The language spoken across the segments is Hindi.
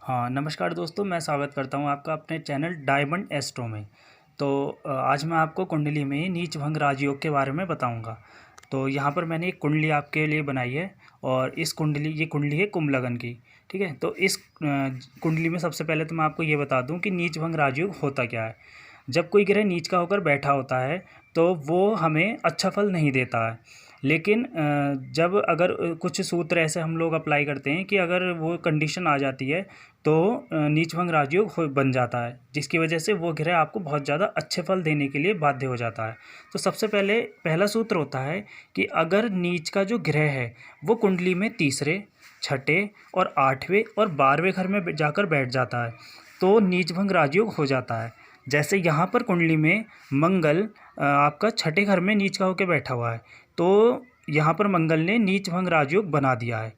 हाँ, नमस्कार दोस्तों, मैं स्वागत करता हूँ आपका अपने चैनल डायमंड एस्ट्रो में। तो आज मैं आपको कुंडली में नीच भंग राजयोग के बारे में बताऊँगा। तो यहाँ पर मैंने एक कुंडली आपके लिए बनाई है और ये कुंडली है कुंभ लगन की। ठीक है, तो इस कुंडली में सबसे पहले तो मैं आपको ये बता दूँ कि नीच भंग राजयोग होता क्या है। जब कोई ग्रह नीच का होकर बैठा होता है तो वो हमें अच्छा फल नहीं देता है। लेकिन जब अगर कुछ सूत्र ऐसे हम लोग अप्लाई करते हैं कि अगर वो कंडीशन आ जाती है तो नीच भंग राजयोग बन जाता है, जिसकी वजह से वो ग्रह आपको बहुत ज़्यादा अच्छे फल देने के लिए बाध्य हो जाता है। तो सबसे पहले पहला सूत्र होता है कि अगर नीच का जो ग्रह है वो कुंडली में तीसरे, छठे और आठवें और 12वें घर में जाकर बैठ जाता है तो नीच भंग राजयोग हो जाता है। जैसे यहाँ पर कुंडली में मंगल आपका छठे घर में नीच का होकर बैठा हुआ है, तो यहाँ पर मंगल ने नीच भंग राजयोग बना दिया है।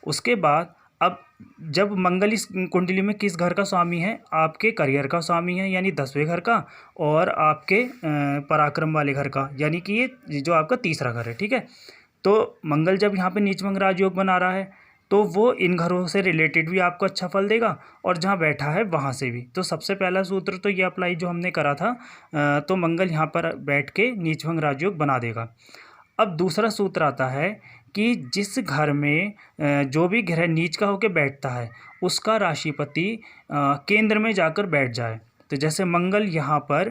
उसके बाद अब जब मंगल इस कुंडली में किस घर का स्वामी है, आपके करियर का स्वामी है यानी 10वें घर का, और आपके पराक्रम वाले घर का यानी कि ये जो आपका तीसरा घर है। ठीक है, तो मंगल जब यहाँ पे नीच भंग राजयोग बना रहा है तो वो इन घरों से रिलेटेड भी आपको अच्छा फल देगा और जहाँ बैठा है वहाँ से भी। तो सबसे पहला सूत्र तो ये अप्लाई जो हमने करा था, तो मंगल यहाँ पर बैठ के नीच भंग राजयोग बना देगा। अब दूसरा सूत्र आता है कि जिस घर में जो भी ग्रह नीच का होकर बैठता है उसका राशिपति केंद्र में जाकर बैठ जाए। तो जैसे मंगल यहाँ पर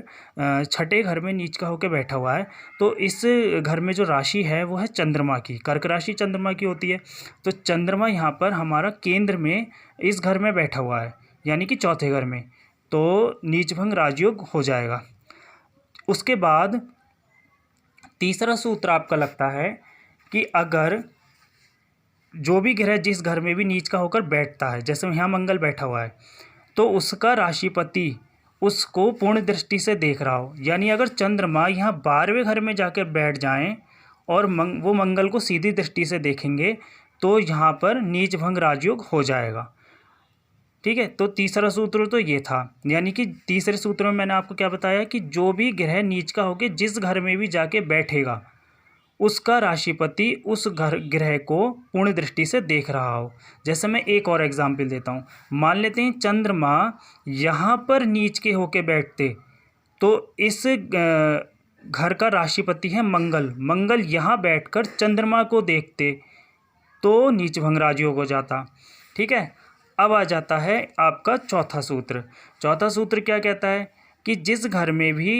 छठे घर में नीच का होकर बैठा हुआ है, तो इस घर में जो राशि है वो है चंद्रमा की, कर्क राशि चंद्रमा की होती है। तो चंद्रमा यहाँ पर हमारा केंद्र में इस घर में बैठा हुआ है यानी कि चौथे घर में, तो नीच भंग राजयोग हो जाएगा। उसके बाद तीसरा सूत्र आपका लगता है कि अगर जो भी ग्रह जिस घर में भी नीच का होकर बैठता है, जैसे यहाँ मंगल बैठा हुआ है, तो उसका राशिपति उसको पूर्ण दृष्टि से देख रहा हो, यानी अगर चंद्रमा यहाँ 12वें घर में जाकर बैठ जाएं और वो मंगल को सीधी दृष्टि से देखेंगे तो यहाँ पर नीच भंग राजयोग हो जाएगा। ठीक है, तो तीसरा सूत्र तो ये था, यानी कि तीसरे सूत्र में मैंने आपको क्या बताया कि जो भी ग्रह नीच का होकर जिस घर में भी जाके बैठेगा उसका राशिपति उस ग्रह को पूर्ण दृष्टि से देख रहा हो। जैसे मैं एक और एग्जाम्पल देता हूँ, मान लेते हैं चंद्रमा यहाँ पर नीच के होके बैठते तो इस घर का राशिपति है मंगल, मंगल यहाँ बैठकर चंद्रमा को देखते तो नीच भंग राजयोग हो जाता। ठीक है, अब आ जाता है आपका चौथा सूत्र। चौथा सूत्र क्या कहता है कि जिस घर में भी